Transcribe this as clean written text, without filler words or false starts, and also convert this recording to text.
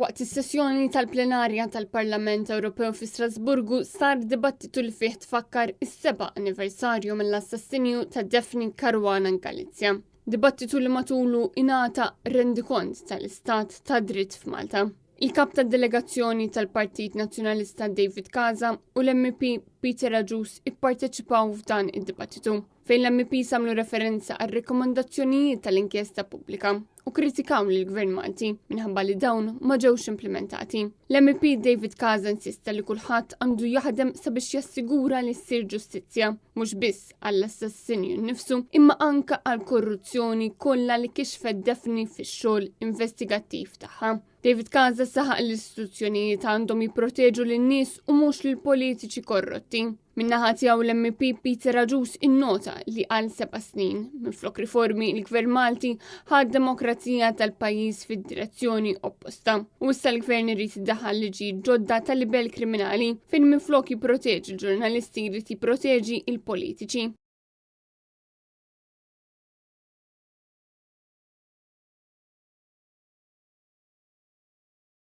Waqt is-sessjoni tal-plenarja tal-Parlament Ewropew fi Strasburgu sar dibattitu li fih tfakkar is-7 anniversarju mill-assassinju ta' Daphne Caruana Galizia. Dibattitu li matulu ingħata rendikont tal-Istat ta' dritt f'Malta. Il-kap tad-delegazzjoni tal-Partit Nazzjonalista David Casa u l-MP Peter Rajus ipparteċipaw f'dan id-dibattitu, fejn l-MP samlu referenza għal rekomendazzjonijiet tal-inkjesta pubblika u kritikaw lill-Gvern Malti minħabba li dawn ma ġewx implementati. L-MP David Casa insista li kulħadd għandu jaħdem sabiex jassigura li ssir ġustizzja mhux biss għall-assassinju nnifsu imma anke għall korruzzjoni kollha li kixfet Daphne fix-xogħol investigattiv tagħha. David Casa saħaq l-istituzzjonijiet għandhom jipproteġu lin-nies u mhux lill-politiċi korrotti. Min-naħa tiegħu l-MP Peter Rajus innota li għal 7 snin minflok riformi l-Gvern Malti ħad demokrazija tal-pajjiż fid-direzzjoni opposta. U issa l-Gvern irid iddaħħal liġi ġodda tal-libel kriminali fejn minflok jipproteġi l-ġurnalisti jrid jipproteġi il-politiċi.